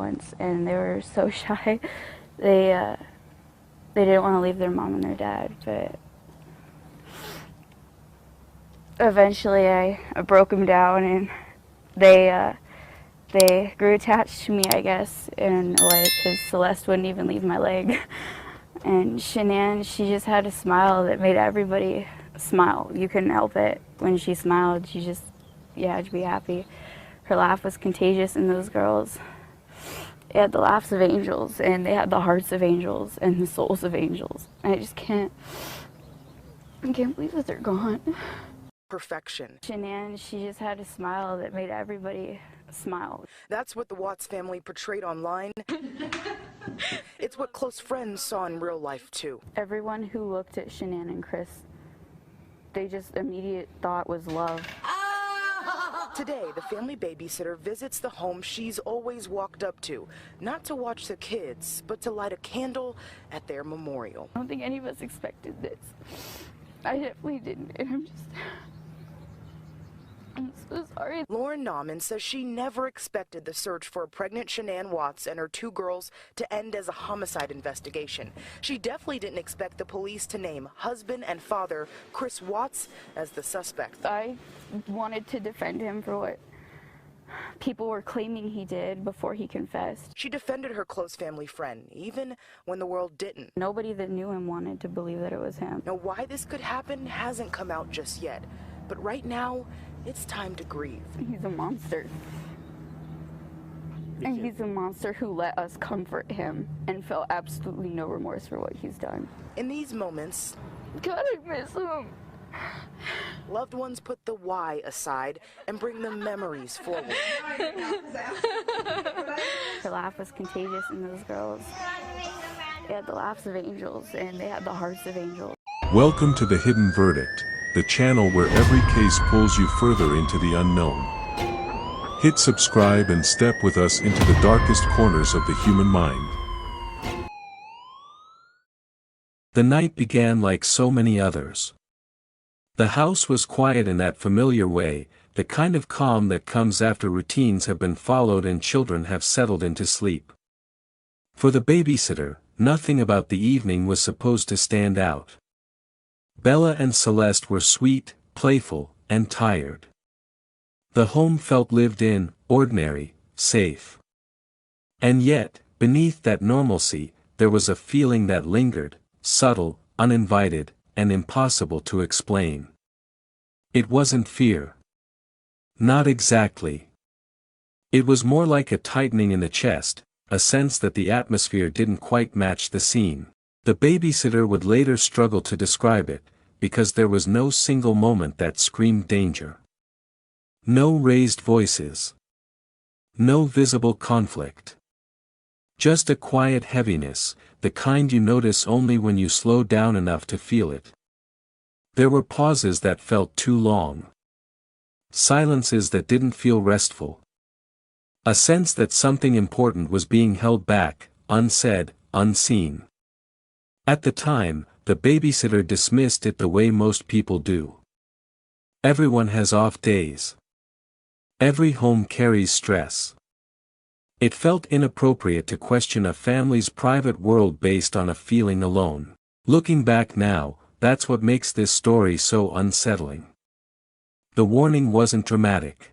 once, and they were so shy. They didn't want to leave their mom and their dad, but eventually I broke them down, and they grew attached to me, I guess, in a way, because Celeste wouldn't even leave my leg. And Shanann, she just had a smile that made everybody smile. You couldn't help it. When she smiled, she just, had to be happy. Her laugh was contagious, and those girls, they had the laughs of angels, and they had the hearts of angels, and the souls of angels. I can't believe that they're gone. Perfection. Shanann, she just had a smile that made everybody smile. That's what the Watts family portrayed online. It's what close friends saw in real life, too. Everyone who looked at Shanann and Chris, they just immediate thought was love. Today, the family babysitter visits the home she's always walked up to, not to watch the kids, but to light a candle at their memorial. I don't think any of us expected this. I definitely didn't, and I'm so sorry. Lauren Nauman says she never expected the search for a pregnant Shanann Watts and her 2 girls to end as a homicide investigation. She definitely didn't expect the police to name husband and father Chris Watts as the suspect. I wanted to defend him for what people were claiming he did before he confessed. She defended her close family friend, even when the world didn't. Nobody that knew him wanted to believe that it was him. Now, why this could happen hasn't come out just yet, but right now, it's time to grieve. He's a monster. And he's a monster who let us comfort him and felt absolutely no remorse for what he's done. In these moments, God, I miss him. Loved ones put the why aside and bring the memories forward. Her laugh was contagious, and those girls, they had the laughs of angels, and they had the hearts of angels. Welcome to The Hidden Verdict, the channel where every case pulls you further into the unknown. Hit subscribe and step with us into the darkest corners of the human mind. The night began like so many others. The house was quiet in that familiar way, the kind of calm that comes after routines have been followed and children have settled into sleep. For the babysitter, nothing about the evening was supposed to stand out. Bella and Celeste were sweet, playful, and tired. The home felt lived in, ordinary, safe. And yet, beneath that normalcy, there was a feeling that lingered, subtle, uninvited, and impossible to explain. It wasn't fear. Not exactly. It was more like a tightening in the chest, a sense that the atmosphere didn't quite match the scene. The babysitter would later struggle to describe it, because there was no single moment that screamed danger. No raised voices. No visible conflict. Just a quiet heaviness, the kind you notice only when you slow down enough to feel it. There were pauses that felt too long. Silences that didn't feel restful. A sense that something important was being held back, unsaid, unseen. At the time, the babysitter dismissed it the way most people do. Everyone has off days. Every home carries stress. It felt inappropriate to question a family's private world based on a feeling alone. Looking back now, that's what makes this story so unsettling. The warning wasn't dramatic.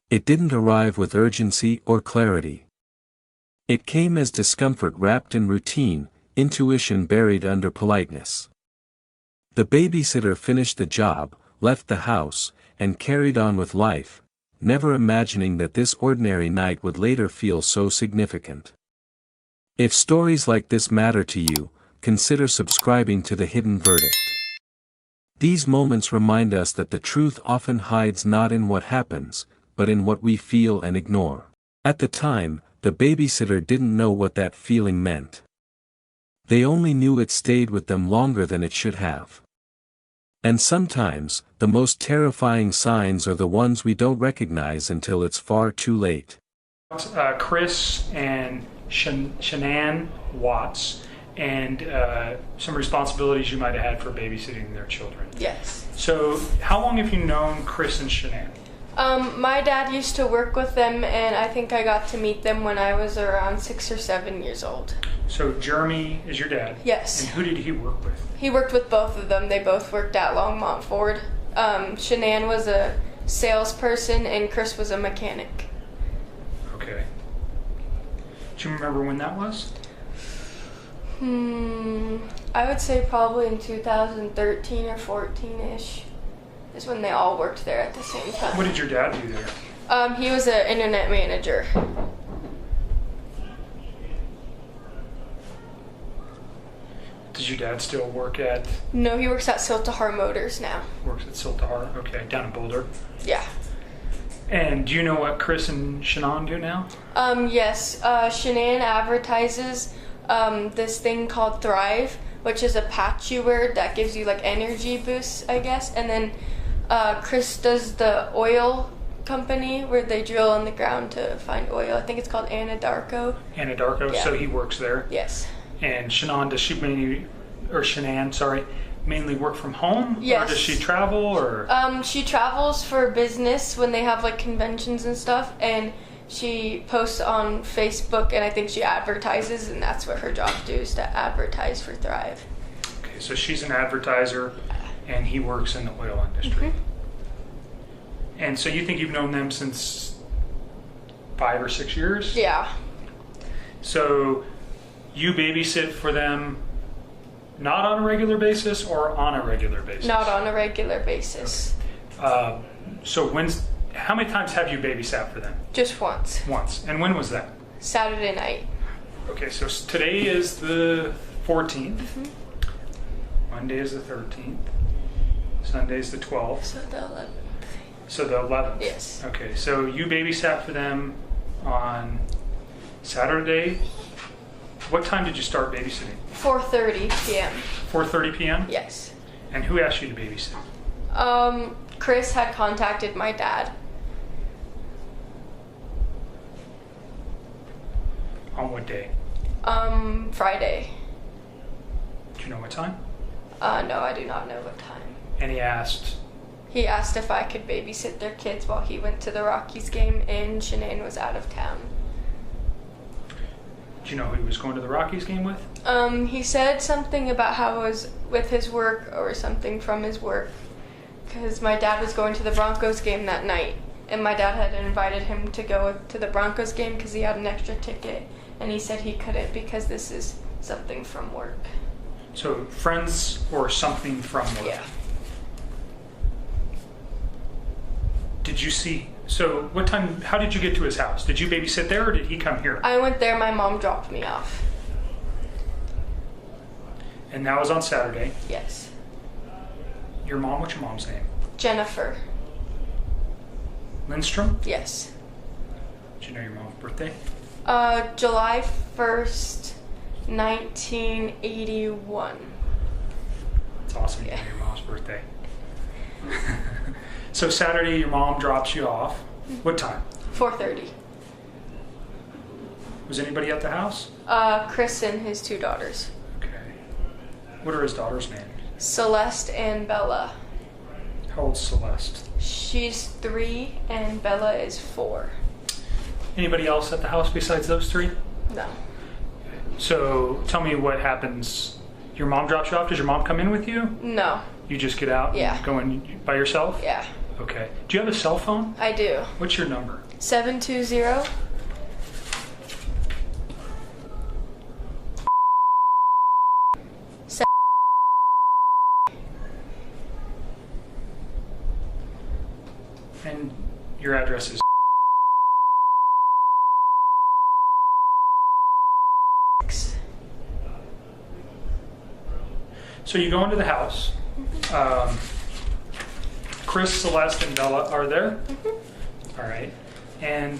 It didn't arrive with urgency or clarity. It came as discomfort wrapped in routine, intuition buried under politeness. The babysitter finished the job, left the house, and carried on with life, never imagining that this ordinary night would later feel so significant. If stories like this matter to you, consider subscribing to The Hidden Verdict. These moments remind us that the truth often hides not in what happens, but in what we feel and ignore. At the time, the babysitter didn't know what that feeling meant. They only knew it stayed with them longer than it should have. And sometimes, the most terrifying signs are the ones we don't recognize until it's far too late. Chris and Shanann Watts, and some responsibilities you might have had for babysitting their children. Yes. So, how long have you known Chris and Shanann? My dad used to work with them, and I think I got to meet them when I was around 6 or 7 years old. So Jeremy is your dad? Yes. And who did he work with? He worked with both of them. They both worked at Longmont Ford. Shanann was a salesperson, and Chris was a mechanic. Okay. Do you remember when that was? I would say probably in 2013 or 14-ish is when they all worked there at the same time. What did your dad do there? He was an internet manager. Does your dad still work at? No, he works at Siltahar Motors now. Works at Siltahar. Okay, down in Boulder. Yeah. And do you know what Chris and Shanann do now? Yes. Shanann advertises this thing called Thrive, which is a patch you wear that gives you like energy boosts, I guess. And then Chris does the oil company where they drill in the ground to find oil. I think it's called Anadarko. Anadarko. Yeah. So he works there. Yes. And Shanann, does she mainly work from home? Yes. Or does she travel or? She travels for business when they have like conventions and stuff, and she posts on Facebook, and I think she advertises, and that's what her job is, to advertise for Thrive. Okay, so she's an advertiser, and he works in the oil industry. And so you think you've known them since 5 or 6 years? Yeah. So you babysit for them not on a regular basis or on a regular basis? Not on a regular basis. So how many times have you babysat for them? Just once. Once. And when was that? Saturday night. Okay, so today is the 14th. Monday is the 13th. Sunday is the 12th. So the 11th. So the 11th. Yes. Okay, so you babysat for them on Saturday. What time did you start babysitting? 4:30 p.m. 4:30 p.m.? Yes. And who asked you to babysit? Chris had contacted my dad. On what day? Friday. Do you know what time? No, I do not know what time. And he asked, He asked if I could babysit their kids while he went to the Rockies game, and Shanann was out of town. do you know who he was going to the Rockies game with? He said something about how it was with his work or something from his work, because my dad was going to the Broncos game that night, and my dad had invited him to go to the Broncos game because he had an extra ticket, and he said he couldn't because this is something from work. So friends or something from work? Yeah. Did you see, so what time, how did you get to his house? Did you babysit there or did he come here? I went there, my mom dropped me off. And that was on Saturday. Yes. Your mom, what's your mom's name? Jennifer. Lindstrom? Yes. Do you know your mom's birthday? July 1st, 1981. It's awesome you know your mom's birthday. So Saturday your mom drops you off. What time? 4:30. Was anybody at the house? Chris and his 2 daughters. Okay. What are his daughters' names? Celeste and Bella. How old's Celeste? She's 3 and Bella is 4. Anybody else at the house besides those 3? No. So tell me what happens. Your mom drops you off. Does your mom come in with you? No. You just get out Yeah. and go in by yourself? Yeah. Okay. Do you have a cell phone? I do. What's your number? 720. And your address is. So you go into the house. Chris, Celeste, and Bella are there. All right. And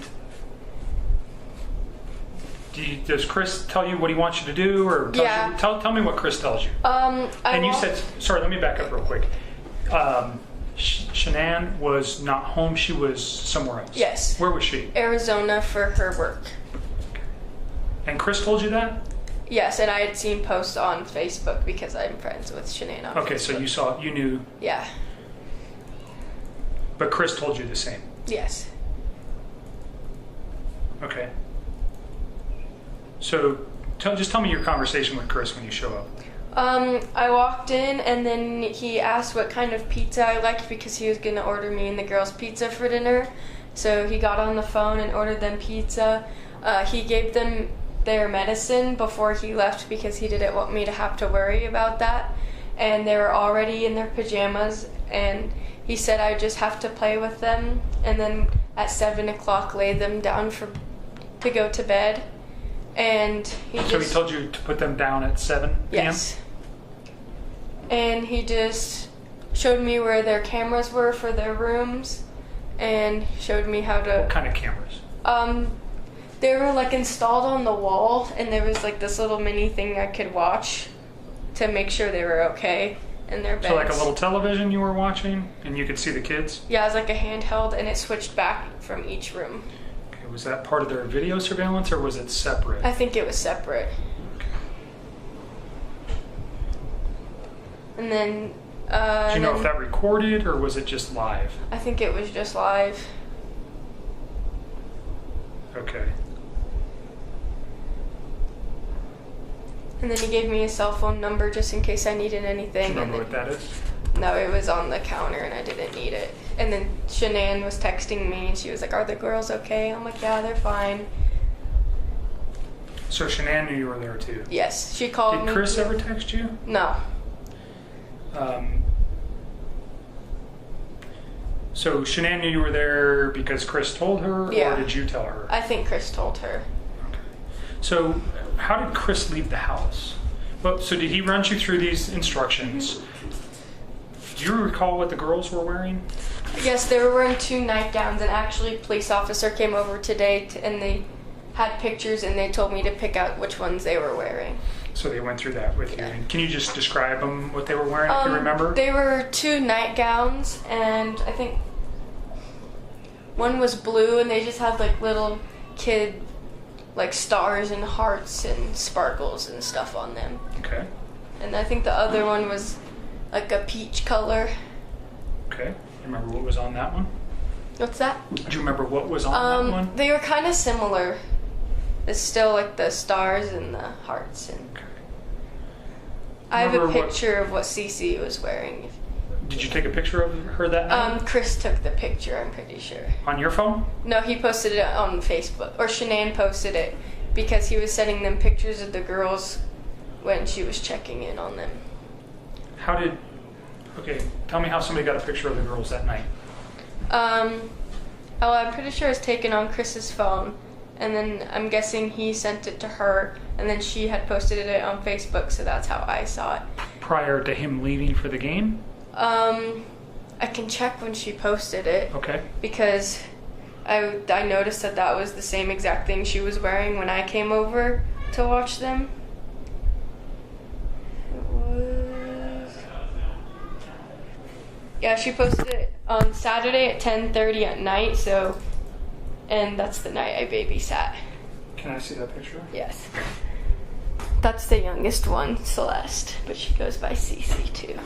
does Chris tell you what he wants you to do, or Yeah. tell me what Chris tells you? And you said, sorry, let me back up real quick. Shanann was not home; she was somewhere else. Yes. Where was she? Arizona for her work. And Chris told you that? Yes, and I had seen posts on Facebook because I'm friends with Shanann on Okay, Facebook. so you knew, Yeah. but Chris told you the same. Yes. Okay. So just tell me your conversation with Chris when you show up. I walked in and then he asked what kind of pizza I liked because he was going to order me and the girls pizza for dinner. So he got on the phone and ordered them pizza. He gave them their medicine before he left because he didn't want me to have to worry about that. And they were already in their pajamas, and he said I just have to play with them, and then at 7 o'clock lay them down to go to bed. And So he told you to put them down at 7 p.m.? Yes. And he just showed me where their cameras were for their rooms, and showed me how to... What kind of cameras? They were like installed on the wall, and there was like this little mini thing I could watch to make sure they were okay in their beds. So like a little television you were watching, and you could see the kids? Yeah, it was like a handheld, and it switched back from each room. Okay, was that part of their video surveillance, or was it separate? I think it was separate. Okay. And then... Do you know if that recorded, or was it just live? I think it was just live. Okay. And then he gave me a cell phone number just in case I needed anything. Do you remember what that is? No, it was on the counter and I didn't need it. And then Shanann was texting me and she was like, "Are the girls okay?" I'm like, "Yeah, they're fine." So Shanann knew you were there too? Yes, she called me. Did Chris ever text you? No. So Shanann knew you were there because Chris told her, Yeah. or did you tell her? I think Chris told her. Okay. So how did Chris leave the house? Well, so did he run you through these instructions? Do you recall what the girls were wearing? Yes, they were wearing 2 nightgowns, and actually a police officer came over today and they had pictures and they told me to pick out which ones they were wearing. So they went through that with Yeah. you. And can you just describe them, what they were wearing, if you remember? They were 2 nightgowns, and I think one was blue, and they just had like little kid like stars and hearts and sparkles and stuff on them. Okay. And I think the other one was like a peach color. Okay. You remember what was on that one? What's that? Do you remember what was on that one? They were kind of similar. It's still like the stars and the hearts, and Okay. I have a Remember what- picture of what Cece was wearing. Did you take a picture of her that night? Chris took the picture, I'm pretty sure. On your phone? No, he posted it on Facebook, or Shanann posted it because he was sending them pictures of the girls when she was checking in on them. Okay, tell me how somebody got a picture of the girls that night. Oh, I'm pretty sure it's taken on Chris's phone, and then I'm guessing he sent it to her, and then she had posted it on Facebook, so that's how I saw it. Prior to him leaving for the game? I can check when she posted it. Okay. Because I noticed that was the same exact thing she was wearing when I came over to watch them. It was... Yeah, she posted it on Saturday at 10:30 at night, and that's the night I babysat. Can I see that picture? Yes. That's the youngest one, Celeste, but she goes by Cece too.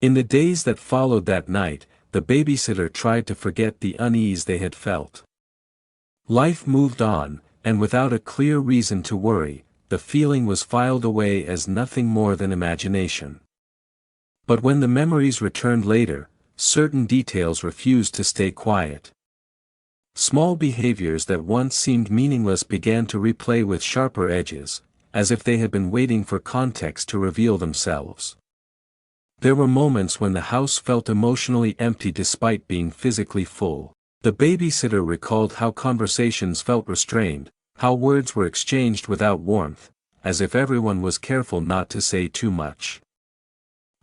In the days that followed that night, the babysitter tried to forget the unease they had felt. Life moved on, and without a clear reason to worry, the feeling was filed away as nothing more than imagination. But when the memories returned later, certain details refused to stay quiet. Small behaviors that once seemed meaningless began to replay with sharper edges, as if they had been waiting for context to reveal themselves. There were moments when the house felt emotionally empty despite being physically full. The babysitter recalled how conversations felt restrained, how words were exchanged without warmth, as if everyone was careful not to say too much.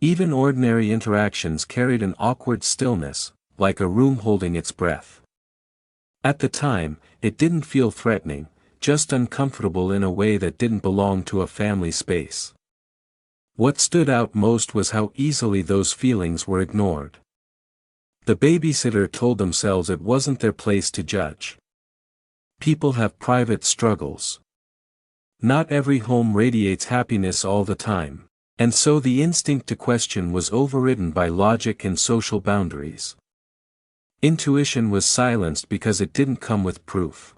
Even ordinary interactions carried an awkward stillness, like a room holding its breath. At the time, it didn't feel threatening, just uncomfortable in a way that didn't belong to a family space. What stood out most was how easily those feelings were ignored. The babysitter told themselves it wasn't their place to judge. People have private struggles. Not every home radiates happiness all the time, and so the instinct to question was overridden by logic and social boundaries. Intuition was silenced because it didn't come with proof.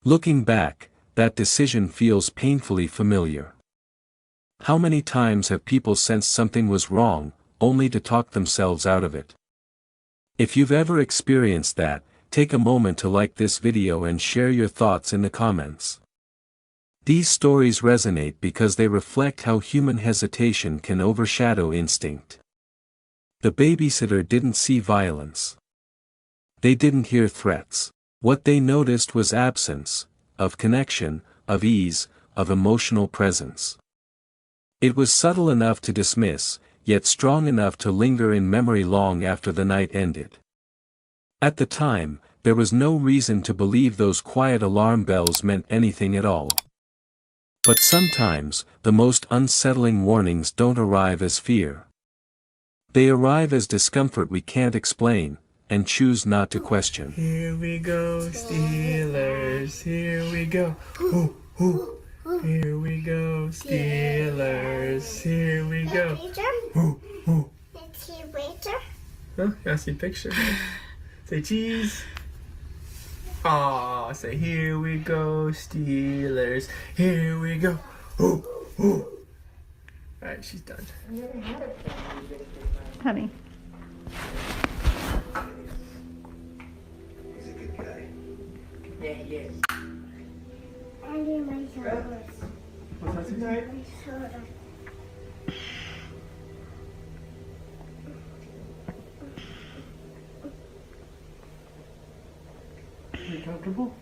Looking back, that decision feels painfully familiar. How many times have people sensed something was wrong, only to talk themselves out of it? If you've ever experienced that, take a moment to like this video and share your thoughts in the comments. These stories resonate because they reflect how human hesitation can overshadow instinct. The babysitter didn't see violence. They didn't hear threats. What they noticed was absence, of connection, of ease, of emotional presence. It was subtle enough to dismiss, yet strong enough to linger in memory long after the night ended. At the time, there was no reason to believe those quiet alarm bells meant anything at all. But sometimes, the most unsettling warnings don't arrive as fear. They arrive as discomfort we can't explain, and choose not to question. Here we go, Steelers. Here we go. Ooh, ooh. Here we go, Steelers. Here we go. Ooh, ooh. Huh? I see picture. Say cheese. Aw, say here we go, Steelers. Here we go. Ooh, ooh. Alright, she's done. Honey. He's a good guy. Yeah, he is. I need my soda. What's that tonight? My soda. Are you comfortable?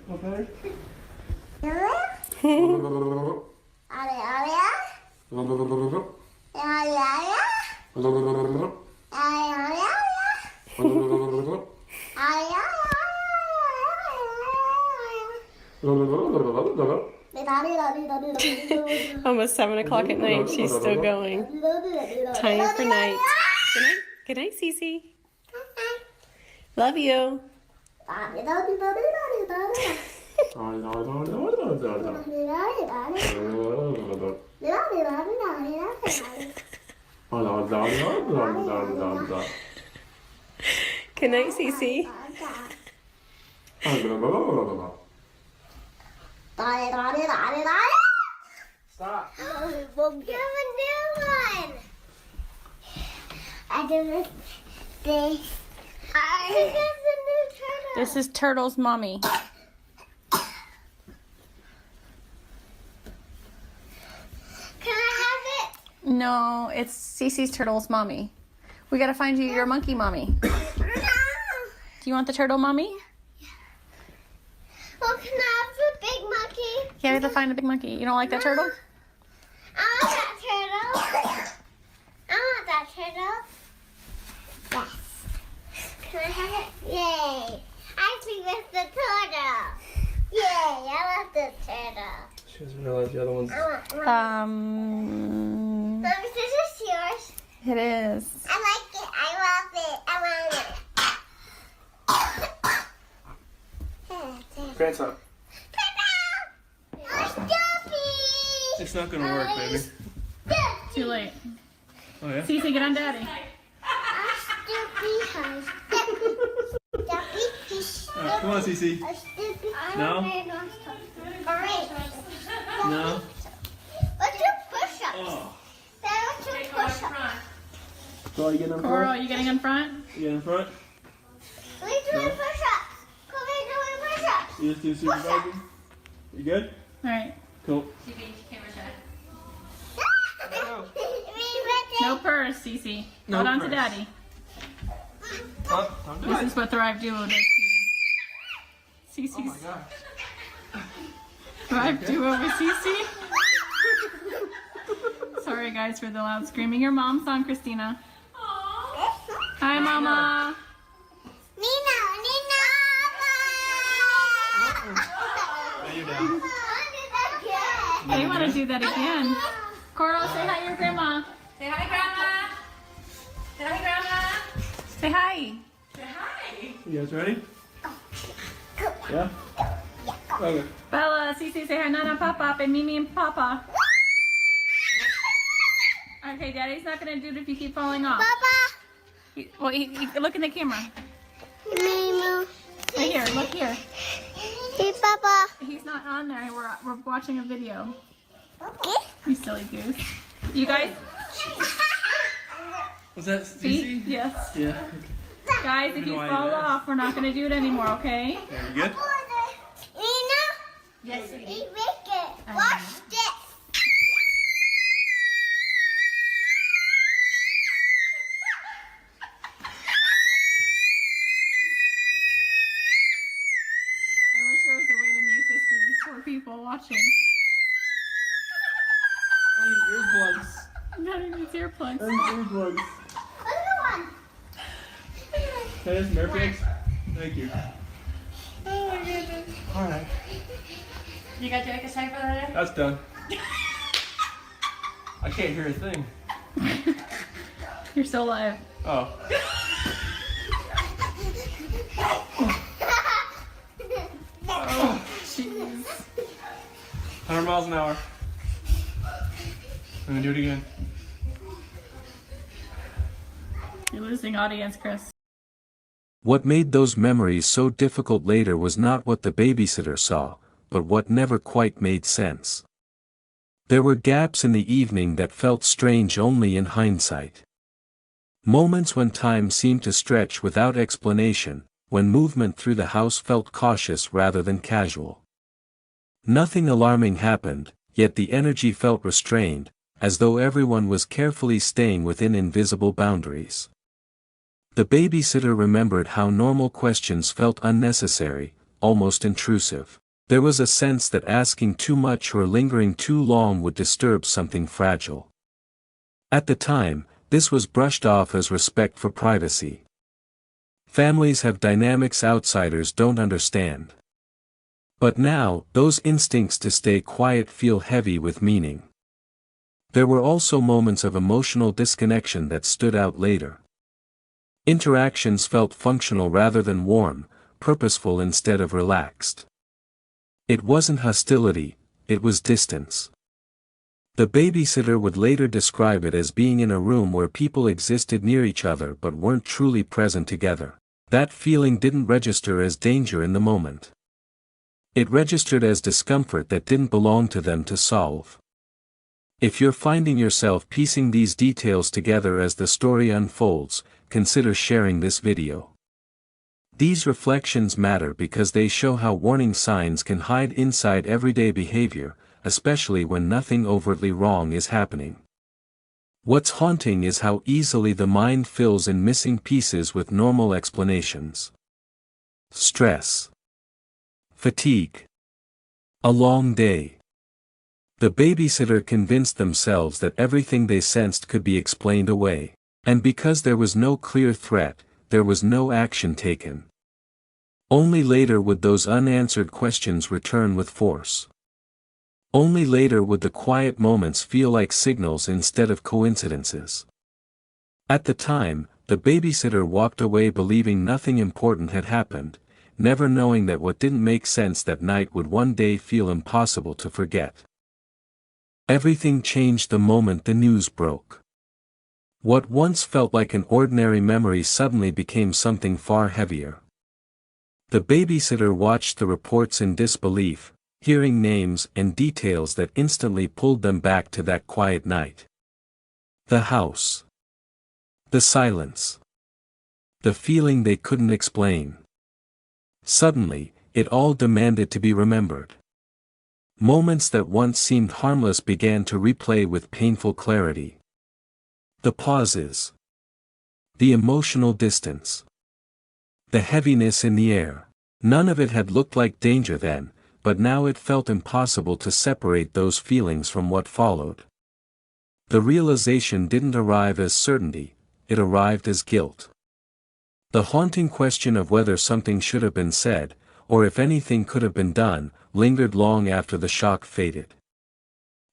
Feel better? Almost 7 o'clock at night. She's still going. Time for night. Good night. Good night, Cece. Love you. Good night, Cece. Stop. We'll give a new one. I do this. I give the new turtle. This is Turtle's mommy. Can I have it? No, it's Cece's Turtle's mommy. We gotta find you your monkey mommy. No. Do you want the turtle mommy? Well, can I have the big monkey? Yeah, we have to find a big monkey. You don't like that turtle? I want that turtle. I want that turtle. Yes. Can I have it? Yay. I think it's the turtle. Yay, I want the turtle. She doesn't realize the other one's. I want one. Um, Mommy, this is yours. it is. I like it. I love it. I want it. Pants up. Oh, Stumpy! It's not gonna work, baby. Stumpy! Too late. Oh yeah? Cece, get on Daddy. Stumpy, Alright, come on, Cece. No? No? Let's do push-ups. Oh. Let's do push-ups. So are you getting in Coral, front? you getting in front? You getting in front? We're doing push-ups. Come here, doing push-ups. You just do supervising? You good? Alright. Cool. No purse, Cece. No Hold on to purse. Daddy. Up, don't do This it. is what Thrive Duo does to you. Cece's Oh my gosh. Thrive Duo with Cece. Sorry guys for the loud screaming. Your mom's on, Christina. Hi, Mama. Nina. Now you're down. They want to do that again. Coral, say hi to your grandma. Say hi, Grandma. Say hi, Grandma. Say hi. Say hi. You guys ready? Yeah? Okay. Bella, Cece, say hi, Nana, Pop, and Mimi and Papa. Okay, Daddy's not gonna do it if you keep falling off. Papa. Look in the camera. Mimo. Right here, look here. Hey, Papa. He's not on there. We're watching a video. Okay. You silly goose. You guys, Was that see? Cece? Yes. Yeah. Guys, if you fall off, we're not gonna do it anymore, okay? Yeah, you good? Nina. Yes, Eat it. Watch this. I wish there was a way to mute this for these poor people watching. I need earplugs. Not even his earplugs. I need earplugs. Other one. Can I have some earplugs? Thank you. Oh my goodness. Alright. You got Jack a sign for that? That's done. I can't hear a thing. You're still alive. Oh. Jeez. 100 miles an hour. I'm gonna do it again. You're losing audience, Chris. What made those memories so difficult later was not what the babysitter saw, but what never quite made sense. There were gaps in the evening that felt strange only in hindsight. Moments when time seemed to stretch without explanation, when movement through the house felt cautious rather than casual. Nothing alarming happened, yet the energy felt restrained, as though everyone was carefully staying within invisible boundaries. The babysitter remembered how normal questions felt unnecessary, almost intrusive. There was a sense that asking too much or lingering too long would disturb something fragile. At the time, this was brushed off as respect for privacy. Families have dynamics outsiders don't understand. But now, those instincts to stay quiet feel heavy with meaning. There were also moments of emotional disconnection that stood out later. Interactions felt functional rather than warm, purposeful instead of relaxed. It wasn't hostility, it was distance. The babysitter would later describe it as being in a room where people existed near each other but weren't truly present together. That feeling didn't register as danger in the moment. It registered as discomfort that didn't belong to them to solve. If you're finding yourself piecing these details together as the story unfolds, consider sharing this video. These reflections matter because they show how warning signs can hide inside everyday behavior, especially when nothing overtly wrong is happening. What's haunting is how easily the mind fills in missing pieces with normal explanations. Stress. Fatigue. A long day. The babysitter convinced themselves that everything they sensed could be explained away. And because there was no clear threat, there was no action taken. Only later would those unanswered questions return with force. Only later would the quiet moments feel like signals instead of coincidences. At the time, the babysitter walked away believing nothing important had happened, never knowing that what didn't make sense that night would one day feel impossible to forget. Everything changed the moment the news broke. What once felt like an ordinary memory suddenly became something far heavier. The babysitter watched the reports in disbelief, hearing names and details that instantly pulled them back to that quiet night. The house. The silence. The feeling they couldn't explain. Suddenly, it all demanded to be remembered. Moments that once seemed harmless began to replay with painful clarity. The pauses. The emotional distance. The heaviness in the air. None of it had looked like danger then, but now it felt impossible to separate those feelings from what followed. The realization didn't arrive as certainty, it arrived as guilt. The haunting question of whether something should have been said, or if anything could have been done, lingered long after the shock faded.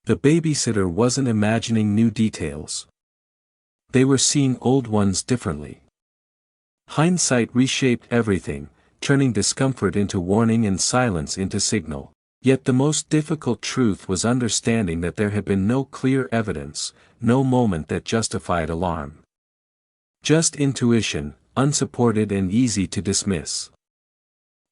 The babysitter wasn't imagining new details. They were seeing old ones differently. Hindsight reshaped everything, turning discomfort into warning and silence into signal. Yet the most difficult truth was understanding that there had been no clear evidence, no moment that justified alarm. Just intuition, unsupported and easy to dismiss.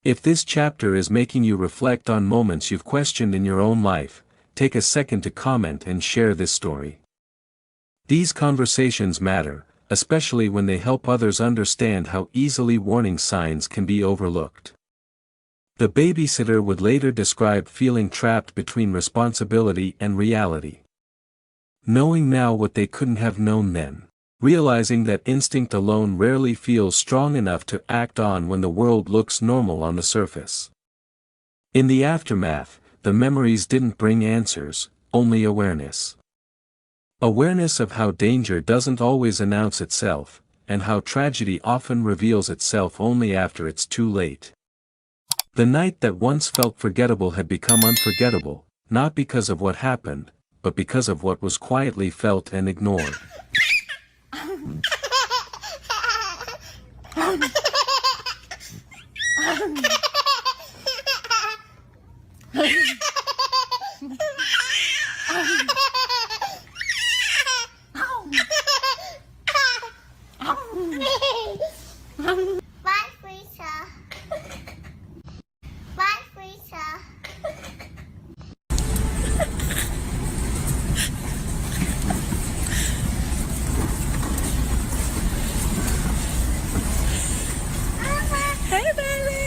If this chapter is making you reflect on moments you've questioned in your own life, take a second to comment and share this story. These conversations matter, especially when they help others understand how easily warning signs can be overlooked. The babysitter would later describe feeling trapped between responsibility and reality. Knowing now what they couldn't have known then. Realizing that instinct alone rarely feels strong enough to act on when the world looks normal on the surface. In the aftermath, the memories didn't bring answers, only awareness. Awareness of how danger doesn't always announce itself, and how tragedy often reveals itself only after it's too late. The night that once felt forgettable had become unforgettable, not because of what happened, but because of what was quietly felt and ignored. Bye, Frisa. Bye, Frisa. Hey, baby!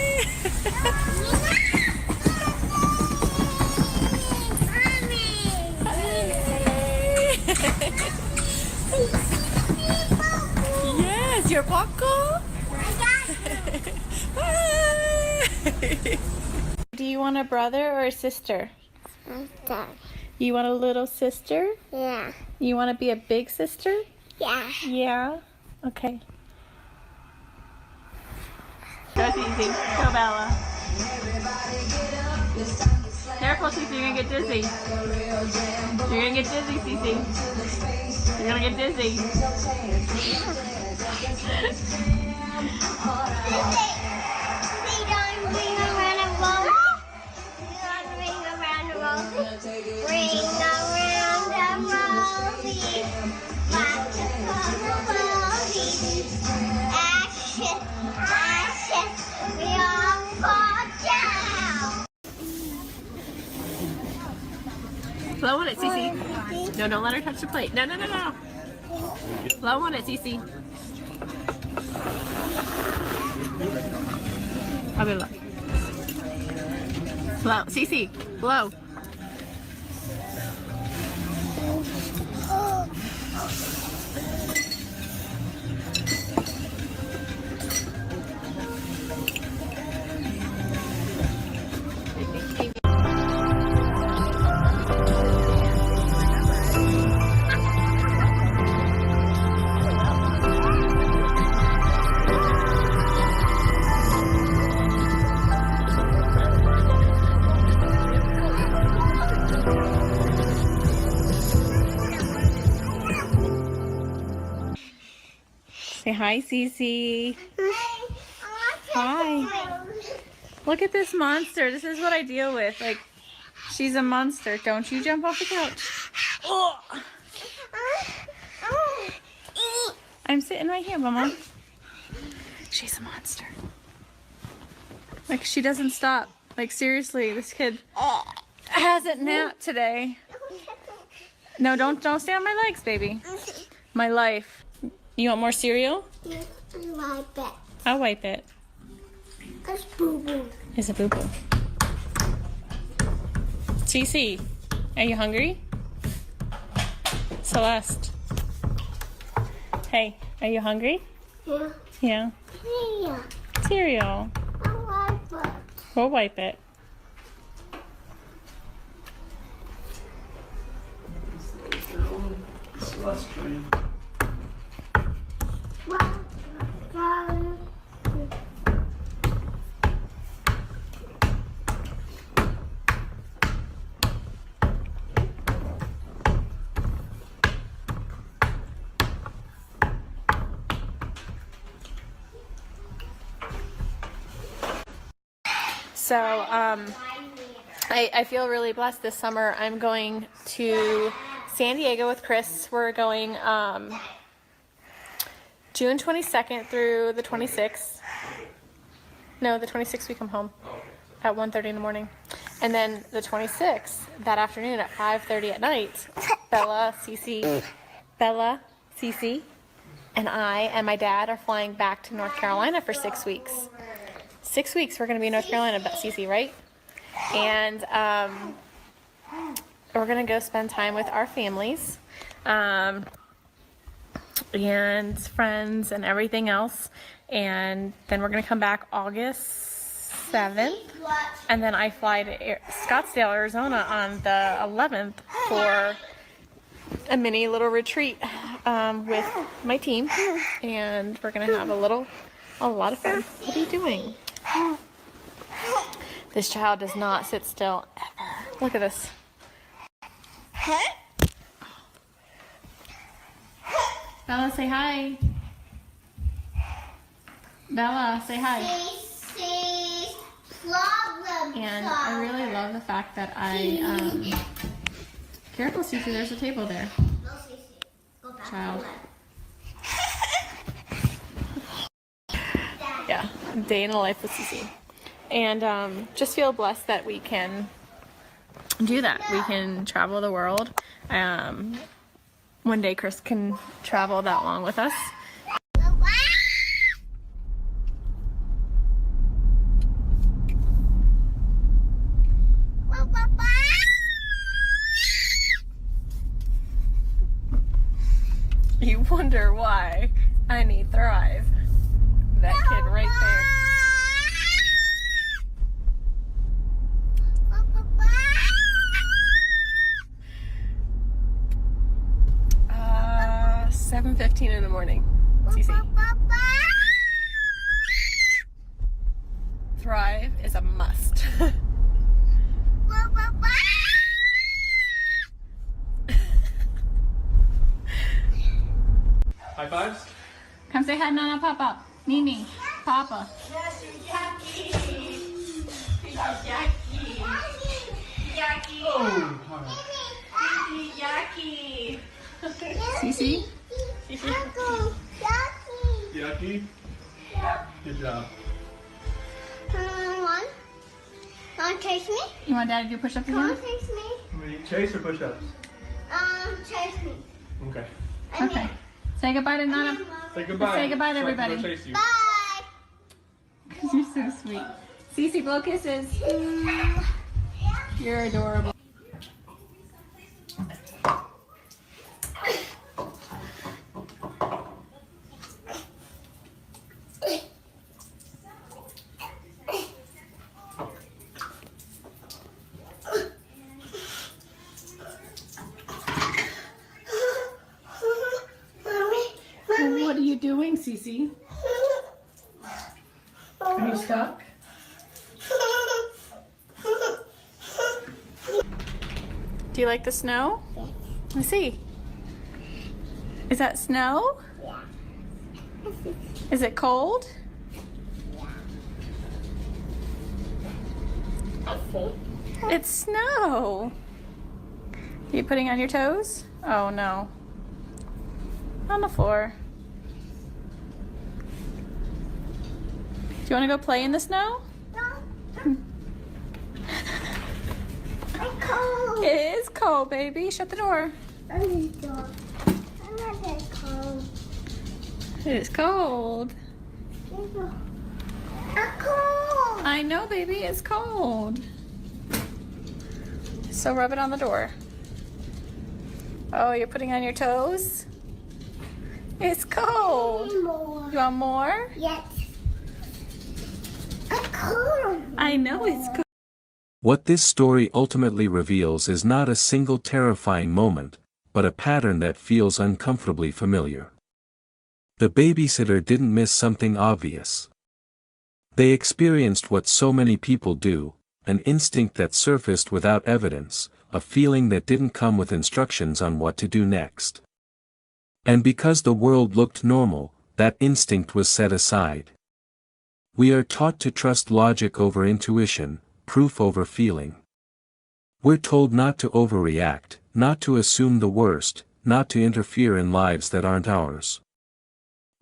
Yes, your popcorn? Do you want a brother or a sister? You want a little sister? Yeah. You want to be a big sister? Yeah. Yeah? Okay. Go, Cece. Go, Bella. Careful, Cece. You're going to get dizzy. You're going to get dizzy, Cece. You're going to get dizzy. We don't ring around a rosy. We don't ring around a rosy. Ring around a rosy. Lots of rosy. Ashes, ashes, we all fall down. Blow on it, Cece. No, don't let her touch the plate. No, no, no, no. Blow on it, Cece. I'll be low. Blow. Cece, blow. Say hi, Cece. Hi. Look at this monster. This is what I deal with. Like, she's a monster. Don't you jump off the couch. Oh. I'm sitting right here, Mama. She's a monster. Like, she doesn't stop. Like, seriously, this kid hasn't napped today. No, don't stay on my legs, baby. My life. You want more cereal? Wipe it. I'll wipe it. It's boo-boo. It's a boo-boo. Cece, are you hungry? Celeste. Hey, are you hungry? Yeah. Yeah. Yeah. Cereal. I'll wipe it. We'll wipe it. So I feel really blessed this summer. I'm going to San Diego with Chris. We're going June 22nd through the 26th. No, the 26th we come home at 1:30 in the morning. And then the 26th, that afternoon at 5:30 at night, Bella, Cece, and I and my dad are flying back to North Carolina for 6 weeks. 6 weeks we're going to be in North Carolina, Cece, right? And we're going to go spend time with our families and friends and everything else. And then we're going to come back August 7th. And then I fly to Scottsdale, Arizona on the 11th for a mini little retreat with my team. And we're going to have a lot of fun. What are you doing? This child does not sit still ever. Look at this. Bella, say hi. Bella, say hi. And I really love the fact that careful, Cece, there's a table there. Child. Yeah, day in the life with Cece. And just feel blessed that we can do that. We can travel the world. One day Chris can travel that long with us. You wonder why I need Thrive. That kid right there. 7:15 in the morning. Cece. Thrive is a must. High fives? Come say hi, Nana, Papa. Mimi, Papa. Oh, Cece? yucky? Good job. Want to chase me? You want Dad to do push-ups again? Want to chase me? Will you chase or push ups? Chase me. Okay. Okay. Say goodbye to Nana. Say goodbye. Say goodbye to So I can go everybody. chase you. Bye. Because you're so sweet. Cece, blow kisses. You're adorable. What are you doing, Cece? Are you stuck? Do you like the snow? Let's see. Is that snow? Yeah. Is it cold? I see. It's snow. Are you putting on your toes? Oh no. On the floor. Do you want to go play in the snow? No. I'm cold. It is cold, baby. Shut the door. I'm not that cold. It is cold. I'm cold. I know, baby. It's cold. So rub it on the door. Oh, you're putting on your toes? It's cold. More. You want more? Yes. I'm cold. I know it's cold. What this story ultimately reveals is not a single terrifying moment, but a pattern that feels uncomfortably familiar. The babysitter didn't miss something obvious. They experienced what so many people do, an instinct that surfaced without evidence, a feeling that didn't come with instructions on what to do next. And because the world looked normal, that instinct was set aside. We are taught to trust logic over intuition, proof over feeling. We're told not to overreact, not to assume the worst, not to interfere in lives that aren't ours.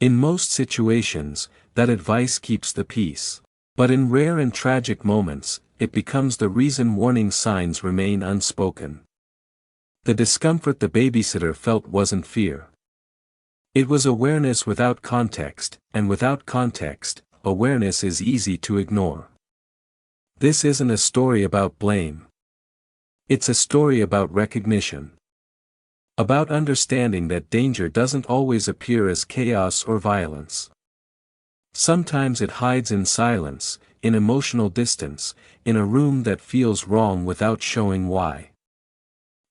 In most situations, that advice keeps the peace. But in rare and tragic moments, it becomes the reason warning signs remain unspoken. The discomfort the babysitter felt wasn't fear. It was awareness without context, and without context, awareness is easy to ignore. This isn't a story about blame. It's a story about recognition. About understanding that danger doesn't always appear as chaos or violence. Sometimes it hides in silence, in emotional distance, in a room that feels wrong without showing why.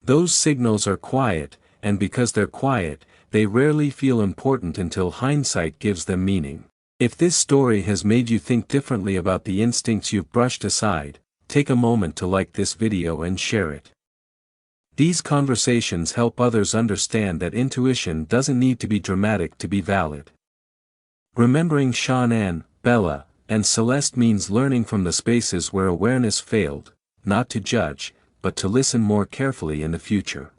Those signals are quiet, and because they're quiet, they rarely feel important until hindsight gives them meaning. If this story has made you think differently about the instincts you've brushed aside, take a moment to like this video and share it. These conversations help others understand that intuition doesn't need to be dramatic to be valid. Remembering Shanann, Bella, and Celeste means learning from the spaces where awareness failed, not to judge, but to listen more carefully in the future.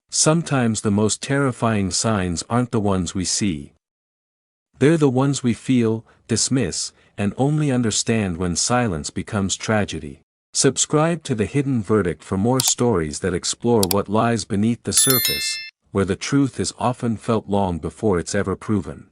Sometimes the most terrifying signs aren't the ones we see. They're the ones we feel, dismiss, and only understand when silence becomes tragedy. Subscribe to The Hidden Verdict for more stories that explore what lies beneath the surface, where the truth is often felt long before it's ever proven.